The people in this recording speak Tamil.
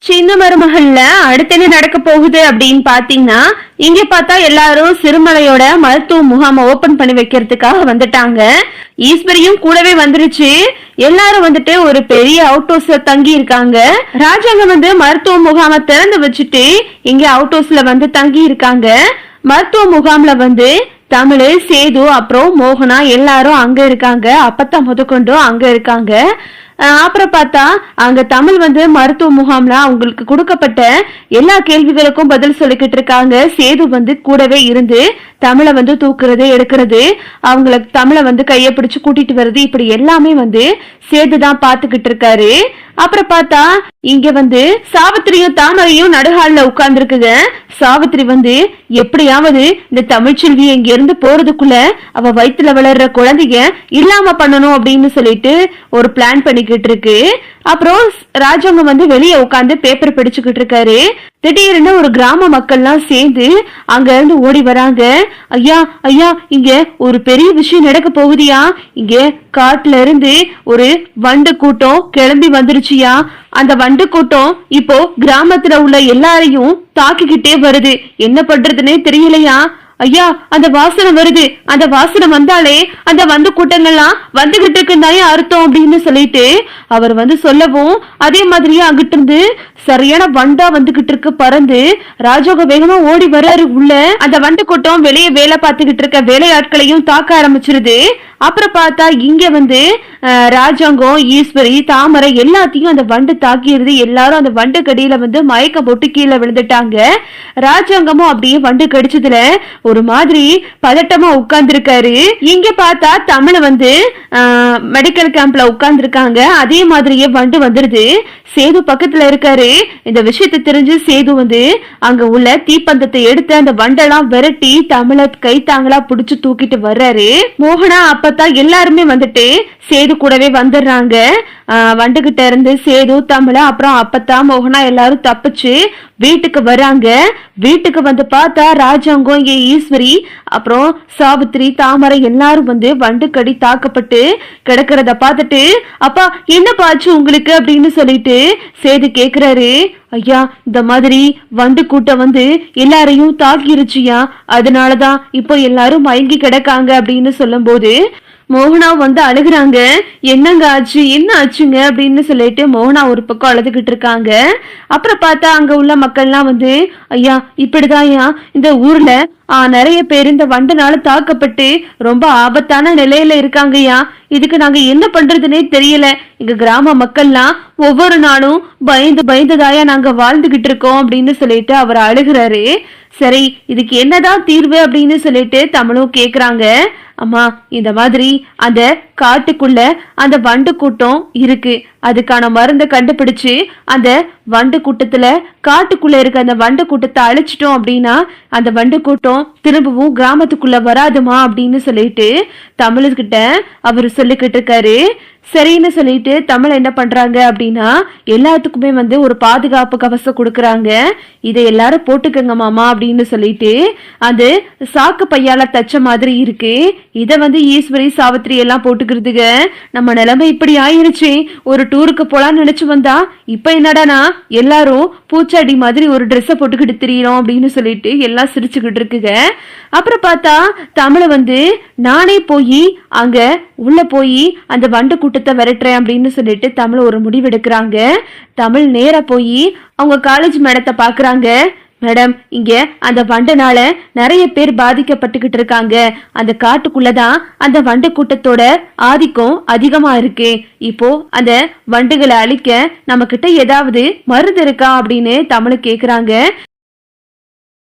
சின்ன மருமகள்ல அடுத்து என்ன நடக்க போகுது அப்படின்னு பாத்தீங்கன்னா, இங்க பார்த்தா எல்லாரும் சிறுமலையோட மருத்துவ முகாமை ஓபன் பண்ணி வைக்கிறதுக்காக வந்துட்டாங்க. ஈஸ்வரியும் கூடவே வந்துருச்சு. எல்லாரும் வந்துட்டு ஒரு பெரிய அவுட் ஹவுஸ்ல தங்கி இருக்காங்க. ராஜாங்க மருத்துவ முகாமை திறந்து வச்சுட்டு இங்க அவுட் ஹவுஸ்ல தங்கி இருக்காங்க. மருத்துவ முகாம்ல தமிழ், சேது, அப்புறம் மோகனா எல்லாரும் அங்க இருக்காங்க. அப்பத்தா முதற்கொண்டும் அங்க இருக்காங்க. அப்புறம் பார்த்தா அங்க தமிழ் மருத்துவ முகாம்ல அவங்களுக்கு கொடுக்கப்பட்ட எல்லா கேள்விகளுக்கும் பதில் சொல்லிக்கிட்டு இருக்காங்க. சேது கூடவே இருந்து தமிழை தூக்குறது, எடுக்கிறது, அவங்களுக்கு தமிழை கையை பிடிச்சு கூட்டிட்டு வருது, இப்படி எல்லாமே சேதுதான் பாத்துக்கிட்டு இருக்காரு. அப்புறம் பார்த்தா இங்க சாவித்திரியும் தாமரையும் நடுகால உட்கார்ந்து இருக்குங்க. சாவித்திரி எப்படியாவது இந்த தமிழ்ச்செல்விய இங்க இருந்து போறதுக்குள்ள அவ வயிற்றுல வளர்ற குழந்தைங்க இல்லாம பண்ணணும் அப்படின்னு சொல்லிட்டு ஒரு பிளான் பண்ணிக்கிட்டு இருக்கு. அப்புறம் ராஜாங்க வெளியே உட்காந்து பேப்பர் படிச்சுக்கிட்டு இருக்காரு. திடீர்னு ஒரு கிராம மக்கள்லாம் சேர்ந்து அங்க இருந்து ஓடி வராங்க. ஐயா ஐயா, இங்க ஒரு பெரிய விஷயம் நடக்க போகுதியா, இங்க காட்டுல இருந்து ஒரு வண்டு கூட்டம் கிளம்பி வந்துருச்சியா. அந்த வண்டு கூட்டம் இப்போ கிராமத்துல உள்ள எல்லாரையும் தாக்கிக்கிட்டே வருது, என்ன பண்றதுன்னே தெரியலையா. ஐயா, அந்த வாசனை வருது, அந்த வாசனை வந்தாலே அந்த வண்டு கூட்டங்கள்லாம் வந்துகிட்டு இருக்குன்னு அர்த்தம் அப்படின்னு சொல்லிட்டு அவர் சொல்லவும், அதே மாதிரியே அங்கிட்டு இருந்து சரியான வண்டா வந்துகிட்டு இருக்கு பறந்து. ராஜோக வேகமா ஓடி வர்றாரு உள்ள. அந்த வண்டு கூட்டம் வெளியே வேலை பார்த்துக்கிட்டு இருக்க வேலையாட்களையும் தாக்க ஆரம்பிச்சிருது. அப்புறம் பார்த்தா இங்க ராஜாங்கம், ஈஸ்வரி, தாமரை எல்லாத்தையும் அந்த வண்டு தாக்கிடுது. எல்லாரும் அந்த வண்டு கடியில மயக்கம் போட்டு கீழே விழுந்துட்டாங்க. ராஜாங்கமும் அப்படியே வண்டு கடிச்சதுல ஒரு மாதிரி பதட்டமா உட்கார்ந்து இருக்காரு. இங்க பார்த்தா தமிழ் மெடிக்கல் கேம்ப்ல உட்கார்ந்து இருக்காங்க. அதே மாதிரியே வண்டு வந்துருது. சேது பக்கத்துல இருக்காரு. இந்த விஷயத்தை தெரிஞ்சு சேது அங்க உள்ள தீப்பந்தத்தை எடுத்து அந்த வண்டெல்லாம் விரட்டி தமிழ கைத்தாங்களா புடிச்சு தூக்கிட்டு வர்றாரு. மோகனா அப்பதான் எல்லாருமே சேது கூடவே வந்துடுறாங்க. வண்டுகிட்ட இருந்து சேது, தமிழ, அப்புறம் அப்பத்தா, மோகனா எல்லாரும் தப்பிச்சு வீட்டுக்கு வராங்க. வீட்டுக்கு பார்த்தா ராஜாங்கம், இங்க ஈஸ்வரி, அப்புறம் சாவித்திரி, தாமரை எல்லாரும் வண்டு கடி தாக்கப்பட்டு கிடக்கிறத பார்த்துட்டு, அப்பா என்ன பாச்சு உங்களுக்கு அப்படின்னு சொல்லிட்டு சேது கேக்குறாரு. ஐயா, இந்த மாதிரி வண்டு கூட்டம் எல்லாரையும் தாக்கிருச்சியா, அதனாலதான் இப்போ எல்லாரும் மயங்கி கிடக்காங்க அப்படின்னு சொல்லும் போது மோகனா அழுகுறாங்க. என்னங்க ஆச்சு, என்ன ஆச்சுங்க அப்படின்னு சொல்லிட்டு மோகனா ஒரு பக்கம் அழுதுகிட்டு இருக்காங்க. அப்புறம் பார்த்தா அங்க உள்ள மக்கள்லாம் ஐயா இப்படிதான் இந்த ஊர்ல நிறைய பேர் இந்த வண்டுனால தாக்கப்பட்டு ரொம்ப ஆபத்தான நிலையில இருக்காங்கய்யா. இதுக்கு நாங்க என்ன பண்றதுன்னே தெரியல. எங்க கிராம மக்கள்லாம் ஒவ்வொரு நாளும் பயந்து பயந்துதாயா நாங்க வாழ்ந்துகிட்டு இருக்கோம் அப்படின்னு சொல்லிட்டு அவர் அழுகுறாரு. சரி, இதுக்கு என்னதான் தீர்வு அப்படின்னு சொல்லிட்டு தமிழும் கேக்குறாங்க. அம்மா, இந்த மாதிரி அந்த காட்டுக்குள்ள அந்த வண்டு கூட்டம் இருக்கு, அதுக்கான மருந்தை கண்டுபிடிச்சு அந்த வண்டு கூட்டத்துல காட்டுக்குள்ள இருக்க அந்த வண்டு கூட்டத்தை அழிச்சிட்டோம் அப்படின்னா அந்த வண்டு கூட்டம் திரும்பவும் கிராமத்துக்குள்ள வராதுமா அப்படின்னு சொல்லிட்டு தமிழ்கிட்ட அவரு சொல்லிக்கிட்டு இருக்காரு. சரின்னு சொல்லிட்டு தமிழ் என்ன பண்றாங்க அப்படின்னா எல்லாத்துக்குமே ஒரு பாதுகாப்பு கவசம் கொடுக்கறாங்க. இதை எல்லாரும் போட்டுக்கங்க மாமா அப்படின்னு சொல்லிட்டு அது சாக்கு பையால தச்ச மாதிரி இருக்கு. இத ஈஸ்வரி, சாவித்திரி எல்லாம் போட்டுக்கிறதுங்க. நம்ம நிலைமை இப்படி ஆயிருச்சு. ஒரு டூருக்கு போலான்னு நினைச்சு வந்தா இப்ப என்னடானா எல்லாரும் பூச்சாடி மாதிரி ஒரு ட்ரெஸ்ஸ போட்டுக்கிட்டு திரியிறோம் அப்படின்னு சொல்லிட்டு எல்லாம் சிரிச்சுக்கிட்டு இருக்குங்க. அப்புறம் பார்த்தா தமிழ நானே போய் அங்க உள்ள போய் அந்த வண்டு கூட்டத்தை விரட்டுறேன் அப்படின்னு சொல்லிட்டு தமிழ் ஒரு முடிவு எடுக்கிறாங்க. தமிழ் நேரா போய் அவங்க காலேஜ் மேடத்தை பாக்குறாங்க. மேடம், இங்க அந்த வண்டுனால நிறைய பேர் பாதிக்கப்பட்டுக்கிட்டு இருக்காங்க. அந்த காட்டுக்குள்ளதான் அந்த வண்டு கூட்டத்தோட ஆதிக்கம் அதிகமா இருக்கு. இப்போ அந்த வண்டுகளை அழிக்க நம்ம கிட்ட ஏதாவது மருந்து இருக்கா அப்படின்னு தமிழ் கேக்குறாங்க.